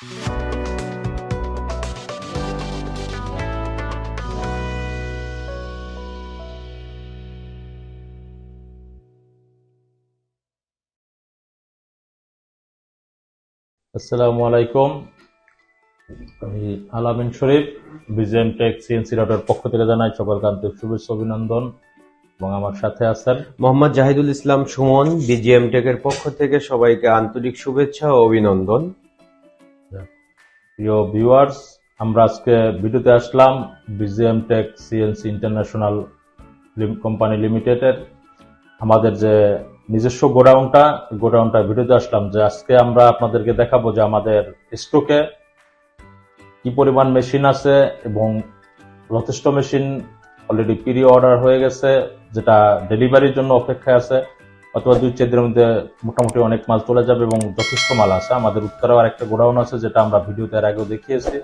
আসসালামু আলাইকুম। আমি আলামিন শরীফ, বিজিএম টেক সিএনসি রাউটার পক্ষ থেকে জানাই সকলকে আন্তরিক শুভেচ্ছা অভিনন্দন। এবং আমার সাথে আছেন মোহাম্মদ জাহিদুল ইসলাম সুমন, বিজিএম টেকের পক্ষ থেকে সবাইকে আন্তরিক শুভেচ্ছা ও অভিনন্দন। প্রিয় ভিউয়ার্স, আমরা আজকে ভিডিওতে আসলাম BGM take CNC International company লিমিটেডের আমাদের যে নিজস্ব গোডাউনটা ভিডিওতে আসলাম, যে আজকে আমরা আপনাদেরকে দেখাবো যে আমাদের স্টকে কি পরিমাণ মেশিন আছে এবং যথেষ্ট মেশিন অলরেডি প্রি অর্ডার হয়ে গেছে, যেটা ডেলিভারির জন্য অপেক্ষায় আছে, অথবা 2-4 দিনের মধ্যে মোটামুটি অনেক মাল চলে যাবে এবং যথেষ্ট মাল আছে। আমাদের উত্তরেও আরেকটা গোডাউন আছে, যেটা আমরা ভিডিওতে এর আগেও দেখিয়েছি,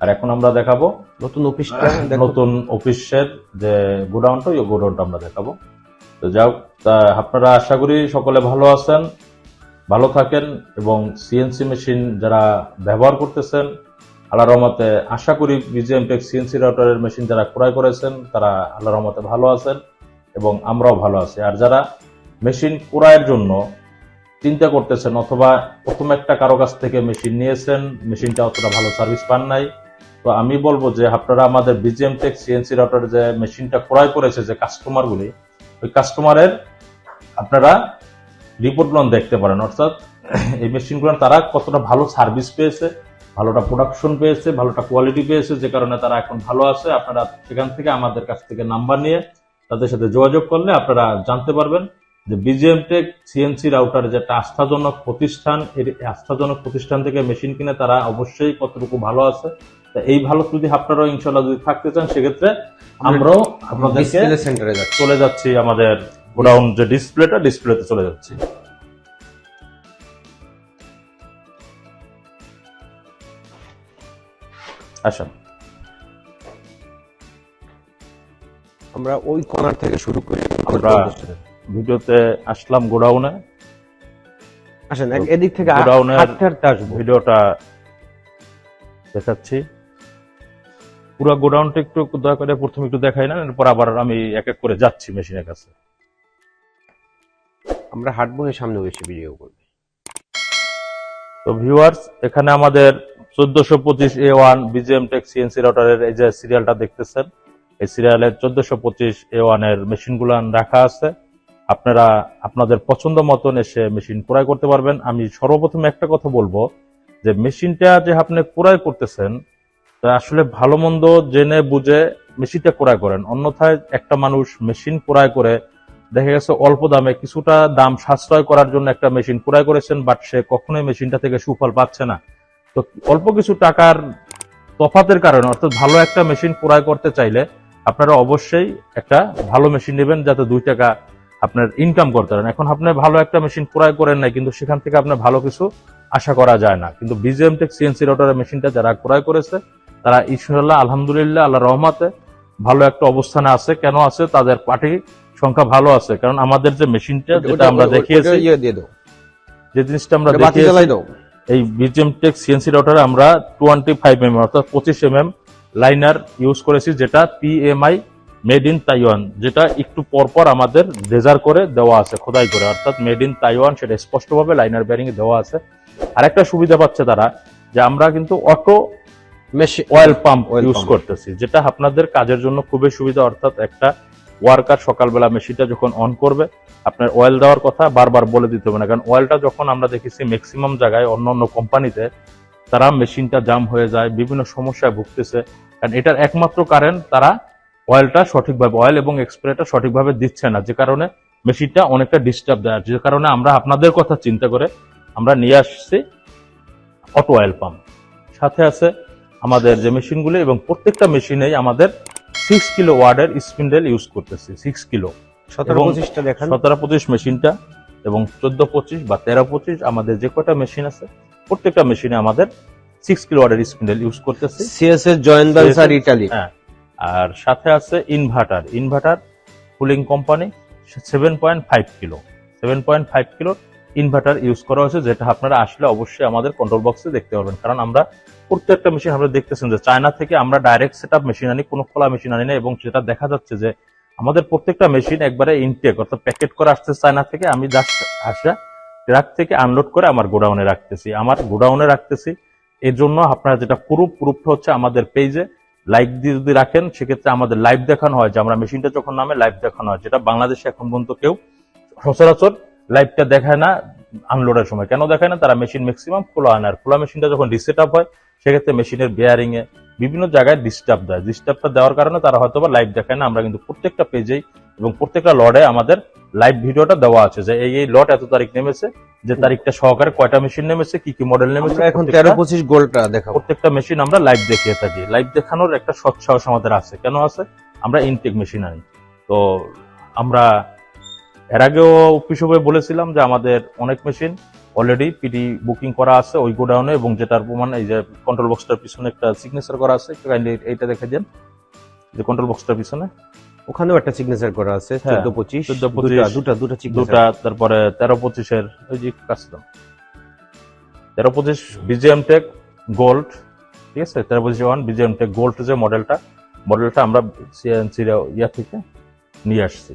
আর এখন আমরা দেখাবো নতুন অফিসের যে গোডাউনটা, ওই গোডাউনটা আমরা দেখাবো। তো যাও, আপনারা আশা করি সকলে ভালো আছেন, ভালো থাকেন, এবং সিএনসি মেশিন যারা ব্যবহার করতেছেন, আল্লাহর রহমতে আশা করি বিজিএম টেক সিএনসি রাউটারের মেশিন যারা ক্রয় করেছেন তারা আল্লাহর রহমতে ভালো আছেন এবং আমরাও ভালো আছি। আর যারা মেশিন ক্রয়ের জন্য চিন্তা করতেছেন অথবা প্রথম একটা কারো কাছ থেকে মেশিন নিয়েছেন, মেশিনটা অতটা ভালো সার্ভিস পান নাই, তো আমি বলবো যে আপনারা আমাদের বিজিএম টেক সিএনসি রাউটারের যে মেশিনটা ক্রয় করেছে যে কাস্টমারগুলি, ওই কাস্টমারের আপনারা রিপোর্টগুলো দেখতে পারেন, অর্থাৎ এই মেশিনগুলো তারা কতটা ভালো সার্ভিস পেয়েছে, ভালোটা প্রোডাকশন পেয়েছে, ভালোটা কোয়ালিটি পেয়েছে, যে কারণে তারা এখন ভালো আছে। আপনারা সেখান থেকে আমাদের কাছ থেকে নাম্বার নিয়ে তাদের সাথে যোগাযোগ করলে আপনারা জানতে পারবেন যে বিজিএম টেক সিএনসি রাউটার যে একটা আস্থাজনক প্রতিষ্ঠান, এই আস্থাজনক প্রতিষ্ঠান থেকে মেশিন কিনে তারা অবশ্যই কতটুকু ভালো আছে। এই ভালো যদি আপনারাও ইনশাল্লাহ যদি থাকতে চান, সেক্ষেত্রে আমরাও আপনাদেরকে সেন্টারে চলে যাচ্ছি, আমাদের গোডাউন যে ডিসপ্লেতে চলে যাচ্ছি। আসুন, আমরা ওই কর্নার থেকে শুরু করি। আমরা ভিডিওতে আসলাম গোডাউনে। আসেন এদিক থেকে গোডাউনের ভিডিওটা দেখাচ্ছি। পুরো গোডাউনটা একটু দয়া করে প্রথমে একটু দেখাই না, এরপর আবার আমি এক এক করে যাচ্ছি মেশিনের কাছে। আমরা হাঁটবো, এর সামনে বেশি ভিডিও করব। তো ভিউয়ার্স, এখানে আমাদের 1425 A1 বিজিএম টেক সিএনসি রাউটারের এই যে সিরিয়ালটা দেখতেছেন, এই সিরিয়ালের 1425 A1 এর মেশিনগুলো রাখা আছে। আপনারা আপনাদের পছন্দ মতন এসে মেশিন ক্রয় করতে পারবেন। আমি সর্বপ্রথম একটা কথা বলবো যে মেশিনটা যে আপনি ক্রয় করতেছেন, তা আসলে ভালো মন্দ জেনে বুঝে মেশিনটা ক্রয় করেন। অন্যথায় একটা মানুষ মেশিন ক্রয় করে দেখা গেছে অল্প দামে কিছুটা দাম সাশ্রয় করার জন্য একটা মেশিন ক্রয় করেছেন, বাট সে কখনোই মেশিনটা থেকে সুফল পাচ্ছে না। তো অল্প কিছু টাকার তফাতের কারণে, অর্থাৎ ভালো একটা মেশিন ক্রয় করতে চাইলে আপনারা অবশ্যই একটা ভালো মেশিন নেবেন, যাতে 2 টাকা আপনার ইনকাম করতে পারেন। এখন আপনি ভালো একটা মেশিন ক্রয় করেন নাই, কিন্তু সেখান থেকে আপনার ভালো কিছু আশা করা যায় না। কিন্তু বিজিএম টেক সিএনসি রাউটারের মেশিনটা যারা ক্রয় করেছে তারা ইনশাআল্লাহ আলহামদুলিল্লাহ আল্লাহর রহমতে ভালো একটা অবস্থানে আছে। কেন আছে? তাদের পার্টি সংখ্যা ভালো আছে। কারণ আমাদের যে মেশিনটা যেটা আমরা দেখিয়েছি, যে জিনিসটা আমরা দেখিয়েছি, এই বিজিএম টেক সিএনসি রাউটারে আমরা 25 mm অর্থাৎ 25 mm লাইনার ইউজ করেছি, যেটা পিএমআই মেড ইন তাইওয়ান, যেটা একটু পরপর আমাদের লেজার করে দেওয়া আছে, খোদাই করে, অর্থাৎ মেড ইন তাইওয়ান, সেটা স্পষ্টভাবে লাইনার বেয়ারিং এ দেওয়া আছে। আরেকটা সুবিধা পাচ্ছে তারা, যে আমরা কিন্তু অটো অয়েল পাম্প ইউজ করতেছি, যেটা আপনাদের কাজের জন্য খুবই সুবিধা। অর্থাৎ একটা ওয়ার্কার সকালবেলা মেশিনটা যখন অন করবে, আপনার অয়েল দেওয়ার কথা বারবার বলে দিতে হবে না, কারণ অয়েলটা যখন আমরা দেখেছি ম্যাক্সিমাম জায়গায় অন্য কোম্পানিতে তারা মেশিনটা জাম হয়ে যায়, বিভিন্ন সমস্যায় ভুগতেছে। কারণ এটার একমাত্র কারণ তারা অয়েলটা সঠিকভাবে, অয়েল এবং এক্সপ্রেটা সঠিকভাবে দিচ্ছে না, যে কারণে মেশিনটা অনেকটা ডিস্টার্ব দেয়। যে কারণে আমরা আপনাদের কথা চিন্তা করে আমরা নিয়ে আসছি অটো অয়েল পাম্প। সাথে আছে আমাদের যে মেশিনগুলো, এবং প্রত্যেকটা মেশিনেই আমাদের 6 কিলো ওয়ার্ডের স্পিন্ডেল ইউজ করতেছি, 6 কিলো। 17-25টা দেখেন, 17-25 মেশিনটা এবং 14-25 বা 13-25 আমাদের যে কয়টা মেশিন আছে, প্রত্যেকটা মেশিনে আমাদের 6 কিলো ওয়ার্ডের স্পিন্ডেল ইউজ করতেছি। CSS joint venture Italy. হ্যাঁ, আর সাথে আছে inverter cooling company 7.5 kilo inverter use করা হয়েছে, যেটা আপনারা আসলে অবশ্যই আমাদের কন্ট্রোল বক্সে দেখতে পারবেন। কারণ আমরা প্রত্যেকটা মেশিন আপনারা দেখতেছেন যে চায়না থেকে আমরা ডাইরেক্ট সেটআপ মেশিন আনি, কোনো খোলা মেশিন আনি না, এবং সেটা দেখা যাচ্ছে যে আমাদের প্রত্যেকটা মেশিন একবারে ইনটেক অর্থাৎ প্যাকেট করে আসছে চায়না থেকে। আমি জাস্ট আসা ট্রাক থেকে আনলোড করে আমার গোডাউনে রাখতেছি। এর জন্য আপনারা যেটা প্রুফটা হচ্ছে আমাদের পেজে লাইক দিয়ে যদি রাখেন, সেক্ষেত্রে আমাদের লাইভ দেখানো হয় যে আমরা মেশিনটা যখন নামে লাইভ দেখানো হয়, যেটা বাংলাদেশে এখন পর্যন্ত কেউ সচরাচর লাইভটা দেখায় না। আনলোডের সময় কেন দেখায় না? তারা মেশিন ম্যাক্সিমাম খোলা আনে, আর খোলা মেশিনটা যখন রিসেট আপ হয় সেক্ষেত্রে মেশিনের বেয়ারিং এ বিভিন্ন জায়গায় ডিস্টার্বটা দেওয়ার কারণে তারা হয়তো বা লাইভ দেখায় না। আমরা কিন্তু প্রত্যেকটা পেজেই এবং প্রত্যেকটা লটে আমাদের লাইভ ভিডিওটা দেওয়া আছে যে এই লট এত তারিখ নেমেছে, যে তারিখটা সহকারে কয়টা মেশিন নেমেছে, কি কি মডেল নেমেছে। এখন 13-25 গোল্ডটা দেখাবো। প্রত্যেকটা মেশিন আমরা লাইভ দেখিয়ে থাকি। লাইভ দেখানোর একটা সৎসাহস আমাদের আছে। কেন আছে? আমরা ইনটেক মেশিন আনি। তো আমরা এর আগেও অফিসে বলেছিলাম যে আমাদের অনেক মেশিন অলরেডি পিডি বুকিং করা আছে ওই গোডাউনে, এবং যেটার প্রমাণ এই যে কন্ট্রোল বক্সটার পিছনে একটা সিগনেচার করা আছে। একটু কাইন্ডলি এইটা দেখে দেন, যে কন্ট্রোল বক্সটার পিছনে ওখানেও একটা সিগনেচার করা আছে। 14-25 দুটা, তারপরে 13-25 এর ওই যে কাস্টম 13-25 বিজিএম টেক গোল্ড, ঠিক আছে, 13-25 বিজিএম টেক গোল্ড যে মডেলটা আমরা সিএনসি ইয়া থেকে নিয়ে আসছি।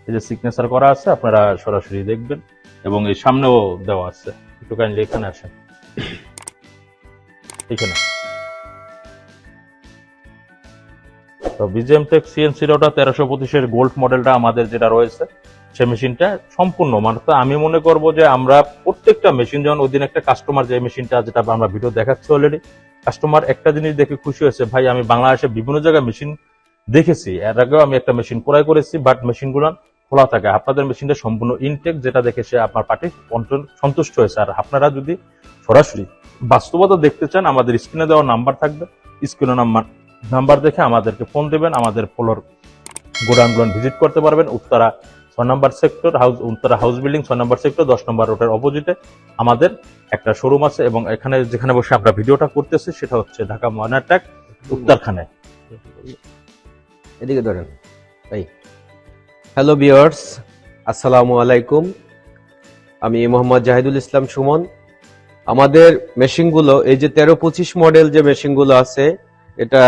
এই যে সিগনেচার করা আছে, আপনারা সরাসরি দেখবেন, এবং এই সামনেও দেওয়া আছে। একটু কাইন্ডলি এখানে আসেন, এখানে তো বিজিএম টেক সিএনসি রোটা 1325 এর গোল্ড মডেলটা আমাদের যেটা রয়েছে, সে মেশিনটা সম্পূর্ণ মানে তো আমি মনে করব যে আমরা প্রত্যেকটা মেশিন যখন ওই দিন একটা কাস্টমার যে মেশিনটা যেটা আমরা ভিডিও দেখাচ্ছি অলরেডি, কাস্টমার একটা জিনিস দেখে খুশি হয়েছে, ভাই আমি বাংলাদেশে বিভিন্ন জায়গায় মেশিন দেখেছি, এর আগেও আমি একটা মেশিন ক্রয় করেছি, বাট মেশিনগুলো খোলা থাকে, আপনাদের মেশিনটা সম্পূর্ণ ইনটেক, যেটা দেখে সে আপনার পার্টি সন্তুষ্ট হয়েছে। আর আপনারা যদি সরাসরি বাস্তবতা দেখতে চান, আমাদের স্ক্রিনে দেওয়া নাম্বার থাকবে, স্ক্রিনে নাম্বার দেখে আমাদেরকে ফোন দেবেন, আমাদের ফ্লোর গোডাউনগুলো ভিজিট করতে পারবেন। উত্তরা 6 নম্বর সেক্টর উত্তরা হাউস বিল্ডিং 6 নম্বর সেক্টর 10 নম্বর রোডের অপোজিটে আমাদের একটা শোরুম আছে, এবং এখানে যেখানে বসে আমরা ভিডিওটা করতেছি সেটা হচ্ছে ঢাকা ময়নারটাক উত্তরখানে। এদিকে ধরেন। হ্যালো ভিউয়ার্স, আসসালামু আলাইকুম। আমি মোহাম্মদ জাহিদুল ইসলাম সুমন। আমাদের মেশিনগুলো এই যে 1325 মডেল যে মেশিনগুলো আছে, এটা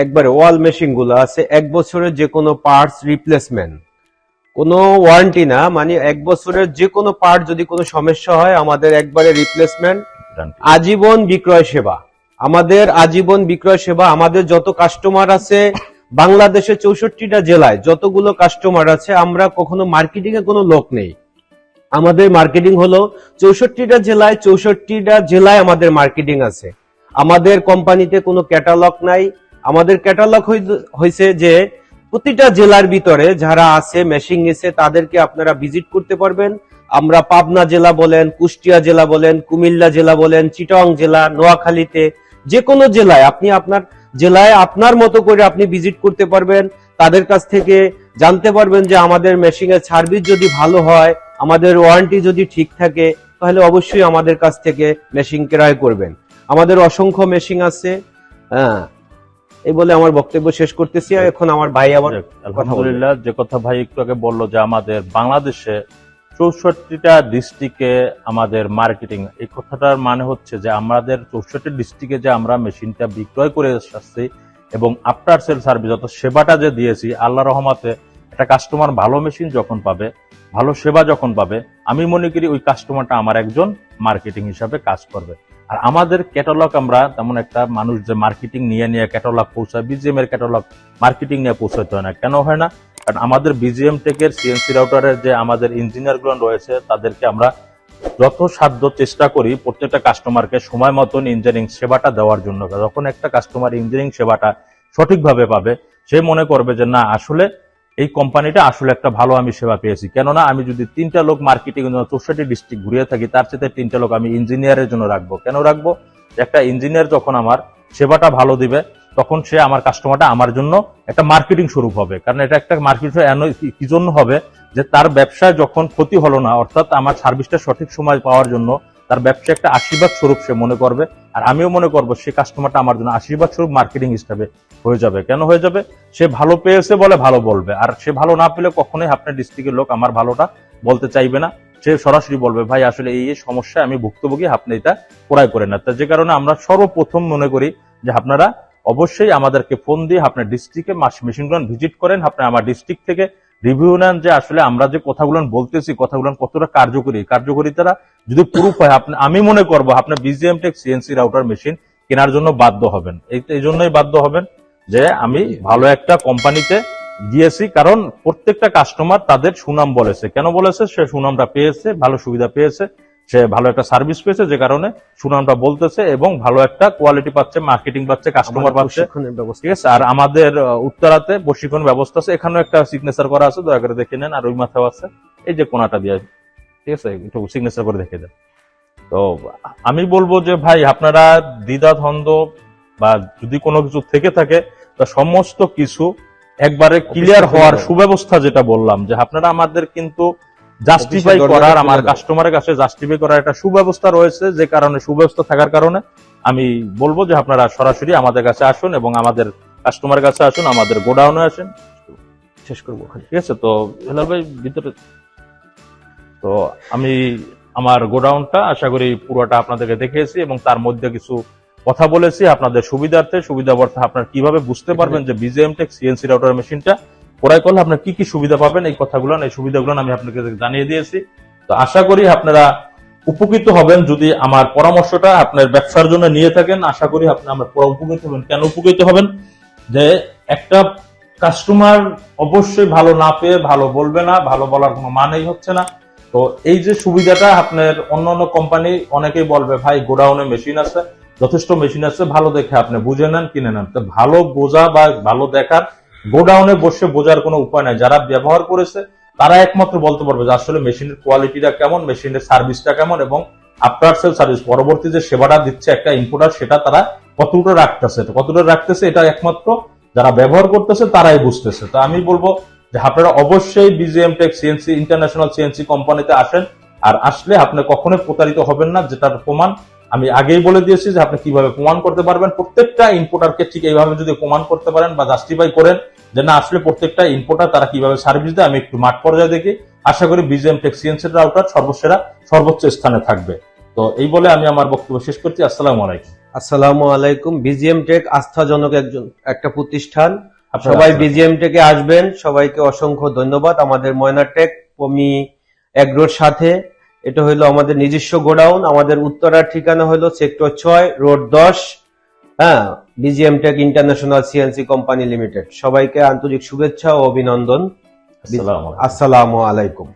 একবারে ওয়াল মেশিনগুলো আছে, 1 বছরের যে কোনো পার্টস রিপ্লেসমেন্ট, কোনো ওয়ারেন্টি না, মানে 1 বছরের যে কোনো পার্ট যদি কোনো সমস্যা হয় আমাদের একবারে রিপ্লেসমেন্ট, আজীবন বিক্রয় সেবা। আমাদের যত কাস্টমার আছে বাংলাদেশে 64টা জেলায় যতগুলো কাস্টমার আছে, আমরা কখনো মার্কেটিং এ কোনো লোক নেই। আমাদের মার্কেটিং হলো 64টা জেলায় আমাদের মার্কেটিং আছে। আমাদের কোম্পানিতে কোনো ক্যাটালগ নাই। আমাদের ক্যাটালগ হয়েছে যে প্রতিটা জেলার ভিতরে যারা আছে মেশিন এসে তাদেরকে আপনারা ভিজিট করতে পারবেন। আমরা পাবনা জেলা বলেন, কুষ্টিয়া জেলা বলেন, কুমিল্লা জেলা বলেন, চিটাং জেলা, নোয়াখালীতে, যে কোনো জেলায় আপনি আপনার জেলায় আপনার মতো করে আপনি ভিজিট করতে পারবেন। তাদের কাছ থেকে জানতে পারবেন যে আমাদের মেশিনের সার্ভিস যদি ভালো হয়, আমাদের ওয়ারেন্টি যদি ঠিক থাকে, তাহলে অবশ্যই আমাদের কাছ থেকে মেশিন ক্রয় করবেন। আমাদের অসংখ্য মেশিন আছে। এই বলে আমার বক্তব্য শেষ করতেছি। এখন আমার ভাই আবার আলহামদুলিল্লাহ, যে কথা ভাই একটু আগে বললো যে আমাদের বাংলাদেশে 64টা ডিস্ট্রিক্টে আমাদের মার্কেটিং, এই কথাটার মানে হচ্ছে যে আমাদের 64 ডিস্ট্রিক্টে যে আমরা মেশিনটা বিক্রয় করে আসছি এবং আফটার সেল সার্ভিস অর্থাৎ সেবাটা যে দিয়েছি, আল্লাহ রহমতে একটা কাস্টমার ভালো মেশিন যখন পাবে, ভালো সেবা যখন পাবে, আমি মনে করি ওই কাস্টমারটা আমার একজন মার্কেটিং হিসাবে কাজ করবে। আর আমাদের ক্যাটালগ, আমরা তেমন একটা মানুষ যে মার্কেটিং নিয়ে ক্যাটালগ পৌঁছায়, বিজিএম এর ক্যাটালগ মার্কেটিং নিয়ে পৌঁছাতে হয় না। কেন হয় না? কারণ আমাদের বিজিএম টেকের সিএনসি রাউটারের যে আমাদের ইঞ্জিনিয়ার গুলো রয়েছে, তাদেরকে আমরা যথাসাধ্য চেষ্টা করি প্রত্যেকটা কাস্টমারকে সময় মতন ইঞ্জিনিয়ারিং সেবাটা দেওয়ার জন্য। যখন একটা কাস্টমার ইঞ্জিনিয়ারিং সেবাটা সঠিকভাবে পাবে, সে মনে করবে যে না, আসলে এই কোম্পানিটা আসলে একটা ভালো আমি সেবা পেয়েছি। কেননা আমি যদি 3টা লোক মার্কেটিং 64 ডিস্ট্রিক্ট ঘুরিয়ে থাকি, তার সাথে 3টা লোক আমি ইঞ্জিনিয়ারের জন্য রাখবো। কেন রাখবো? একটা ইঞ্জিনিয়ার যখন আমার সেবাটা ভালো দিবে, তখন সে আমার কাস্টমারটা আমার জন্য একটা মার্কেটিং স্বরূপ হবে। কারণ এটা একটা মার্কেটিং কি জন্য হবে, যে তার ব্যবসায় যখন ক্ষতি হলো না, অর্থাৎ আমার সার্ভিসটা সঠিক সময় পাওয়ার জন্য তার ব্যবসা একটা আশীর্বাদ স্বরূপ সে মনে করবে। আর আমিও মনে করবো সে কাস্টমারটা আমার জন্য আশীর্বাদ স্বরূপ মার্কেটিং হিসাবে হয়ে যাবে। কেন হয়ে যাবে? সে ভালো পেয়েছে বলে ভালো বলবে, আর সে ভালো না পেলে কখনোই আপনার ডিস্ট্রিক্টের লোক আমার ভালোটা বলতে চাইবে না। সে সরাসরি বলবে ভাই আসলে এই সমস্যা আমি ভুক্তভোগী, আপনি এটা ক্রয় করেন না। যে কারণে আমরা সর্বপ্রথম মনে করি যে আপনারা অবশ্যই আমাদেরকে ফোন দিয়ে আপনার ডিস্ট্রিক্টে মেশিনগুলো ভিজিট করেন, আপনি আমার ডিস্ট্রিক্ট থেকে রিভিউ নেন যে আসলে আমরা যে কথাগুলো বলতেছি কথাগুলো কতটা কার্যকরিতারা যদি প্রুফ হয় আমি মনে করবো আপনার BGM take CNC router machine কেনার জন্য বাধ্য হবেন। এই জন্যই বাধ্য হবেন যে আমি ভালো একটা কোম্পানিতে গিয়েছি, কারণ প্রত্যেকটা কাস্টমার তাদের সুনাম বলেছে। কেন বলেছে? সে সুনামটা পেয়েছে, ভালো সুবিধা পেয়েছে, সে ভালো একটা সার্ভিস পেয়েছে, যে কারণে সুনামটা বলতেছে এবং ভালো একটা কোয়ালিটি পাচ্ছে, মার্কেটিং পাচ্ছে, কাস্টমার পাচ্ছে। ঠিক আছে। আর আমাদের উত্তরাতে প্রশিক্ষণ ব্যবস্থা আছে, এখানেও একটা সিগনেচার করা আছে, দয়া করে দেখে নেন। আর ওই মাথাও আছে, এই যে কোনাটা দিয়ে, ঠিক আছে, একটু সিগনেচার করে দেখে দেন। তো আমি বলবো যে ভাই আপনারা দ্বিধা দ্বন্দ্ব বা যদি কোনো কিছু থেকে থাকে তা সমস্ত কিছু একবারে ক্লিয়ার হওয়ার সুব্যবস্থা, যেটা বললাম যে আপনারা আমাদের কিন্তু জাস্টিফাই করার, আমার কাস্টমারের কাছে জাস্টিফাই করার একটা সুব্যবস্থা রয়েছে, যে কারণে সুব্যবস্থা থাকার কারণে আমি বলবো যে আপনারা সরাসরি আমাদের কাছে আসুন এবং আমাদের কাস্টমারের কাছে আসুন, আমাদের গোডাউনে আসেন, শেষ করবো। ঠিক আছে। তো হেলাল ভাই ভিতরে, তো আমি আমার গোডাউনটা আশা করি পুরোটা আপনাদেরকে দেখিয়েছি এবং তার মধ্যে কিছু কথা বলেছি আপনাদের সুবিধাবর্থে আপনারা কিভাবে বুঝতে পারবেন যে বিজিএম টেক সিএনসি রাউটার মেশিনটা ক্রয় করলে আপনার কি কি সুবিধা পাবেন, এই সুবিধাগুলো আমি আপনাকে জানিয়ে দিয়েছি। তো আশা করি আপনারা উপকৃত হবেন যদি আমার পরামর্শটা আপনার ব্যবসার জন্য নিয়ে থাকেন। আশা করি আপনি আমার উপকৃত হবেন। কেন উপকৃত হবেন? যে একটা কাস্টমার অবশ্যই ভালো না পেয়ে ভালো বলবে না, ভালো বলার কোনো মানেই হচ্ছে না। তো এই যে সুবিধাটা আপনার অন্যান্য কোম্পানি অনেকেই বলবে ভাই গোডাউনে মেশিন আছে, যথেষ্ট মেশিন আছে, ভালো দেখে আপনি বুঝে নেন, কিনে নেন। তো ভালো বোঝা বা ভালো দেখার গোডাউনে বসে বোঝার কোনো উপায় নাই। যারা ব্যবহার করেছে তারা একমাত্র বলতে পারবে যে আসলে মেশিনের কোয়ালিটিটা কেমন, মেশিনের সার্ভিসটা কেমন এবং আফটার সেল সার্ভিস পরবর্তী যে সেবাটা দিচ্ছে একটা ইম্পোর্টার, সেটা তারা কতটা রাখতেছে এটা একমাত্র যারা ব্যবহার করতেছে তারাই বুঝতেছে। তো আমি বলবো যে আপনারা অবশ্যই BGM take CNC international CNC কোম্পানিতে আসেন, আর আসলে আপনি কখনোই প্রতারিত হবেন না, যেটার প্রমাণ আমি আগেই বলে দিয়েছি যে আপনি কিভাবে প্রমাণ করতে পারবেন। প্রত্যেকটা ইম্পোর্টারকে ঠিক এইভাবে যদি প্রমাণ করতে পারেন বা জাস্টিফাই করেন যে না আসলে প্রত্যেকটা ইম্পোর্টার তারা কিভাবে সার্ভিস দেয়, আমি একটু মাঠ পর্যায়ে দেখি, আশা করি বিজিএম টেক সিএনসি রাউটার সর্বোচ্চ স্থানে থাকবে। তো এই বলে আমি আমার বক্তব্য শেষ করছি। আসসালামু আলাইকুম। আসসালামু আলাইকুম। বিজিএম টেক আস্থাজনক একটা প্রতিষ্ঠান, সবাই বিজিএম টেকে আসবেন। সবাইকে অসংখ্য ধন্যবাদ। আমাদের ময়না টেক পমি এগ্রোর সাথে, এটা হলো আমাদের নিজস্ব গোডাউন। আমাদের উত্তরার ঠিকানা হলো সেক্টর 6 রোড 10, হ্যাঁ, BGM tech international CNC company limited. সবাইকে আন্তরিক শুভেচ্ছা ও অভিনন্দন। আসসালামু আলাইকুম।